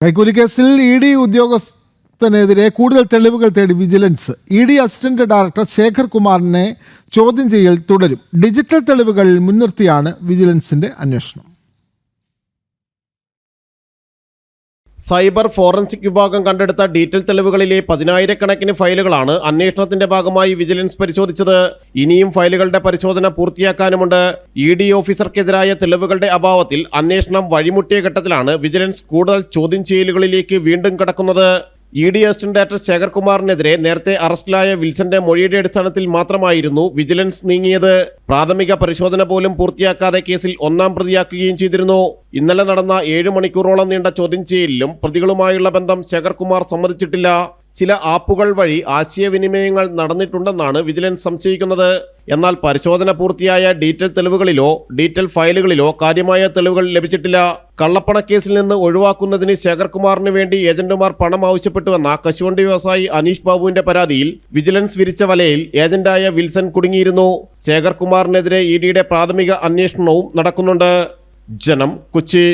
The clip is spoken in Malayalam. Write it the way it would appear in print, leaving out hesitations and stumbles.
കൈക്കൂലി കേസിൽ ഇ.ഡി. ഉദ്യോഗസ്ഥനെതിരെ കൂടുതൽ തെളിവുകൾ തേടി vigilance. ED. Assistant director Shekhar കുമാറിനെ ചോദ്യം ചെയ്യൽ തുടരും. ഡിജിറ്റൽ തെളിവുകൾ മുൻനിർത്തിയാണ് വിജിലൻസിന്റെ അന്വേഷണം. സൈബർ ഫോറൻസിക് വിഭാഗം കണ്ടെടുത്ത ഡീറ്റെയിൽ തെളിവുകളിലെ 10,000-കണക്കിന് ഫയലുകളാണ് അന്വേഷണത്തിന്റെ ഭാഗമായി വിജിലൻസ് പരിശോധിച്ചത്. ഇനിയും ഫയലുകളുടെ പരിശോധന പൂർത്തിയാക്കാനുമുണ്ട്. ഇ.ഡി. ഓഫീസർക്കെതിരായ തെളിവുകളുടെ അഭാവത്തിൽ അന്വേഷണം വഴിമുട്ടിയ ഘട്ടത്തിലാണ് വിജിലൻസ് കൂടുതൽ ചോദ്യം ചെയ്യലുകളിലേക്ക് വീണ്ടും കടക്കുന്നത്. ഇ.ഡി. അസിസ്റ്റന്റ് ഡയറക്ടർ ശേഖർ കുമാറിനെതിരെ നേരത്തെ അറസ്റ്റിലായ വിൽസന്റെ മൊഴിയുടെ അടിസ്ഥാനത്തിൽ മാത്രമായിരുന്നു വിജിലൻസ് നീങ്ങിയത്. പ്രാഥമിക പരിശോധന പോലും പൂർത്തിയാക്കാതെ കേസിൽ ഒന്നാം പ്രതിയാക്കുകയും ചെയ്തിരുന്നു. ഇന്നലെ നടന്ന 7 മണിക്കൂറോളം നീണ്ട ചോദ്യം ചെയ്യലിലും പ്രതികളുമായുള്ള ബന്ധം ശേഖർ കുമാർ സമ്മതിച്ചിട്ടില്ല. ചില ആപ്പുകൾ വഴി ആശയവിനിമയങ്ങൾ നടന്നിട്ടുണ്ടെന്നാണ് വിജിലൻസ് സംശയിക്കുന്നത്. എന്നാൽ പരിശോധന പൂർത്തിയായ ഡീറ്റെയിൽ തെളിവുകളിലോ ഡീറ്റെയിൽ ഫയലുകളിലോ കാര്യമായ തെളിവുകൾ ലഭിച്ചിട്ടില്ല. കള്ളപ്പണക്കേസിൽ നിന്ന് ഒഴിവാക്കുന്നതിന് ശേഖർ കുമാറിന് വേണ്ടി ഏജന്റുമാർ പണം ആവശ്യപ്പെട്ടുവെന്ന കശുവണ്ടി വ്യവസായി അനീഷ് ബാബുവിന്റെ പരാതിയിൽ വിജിലൻസ് വിരിച്ച വലയിൽ ഏജന്റായ വിൽസൺ കുടുങ്ങിയിരുന്നു. ശേഖർ കുമാറിനെതിരെ ഇ.ഡിയുടെ പ്രാഥമിക അന്വേഷണവും നടക്കുന്നുണ്ട്. ജനം, കൊച്ചി.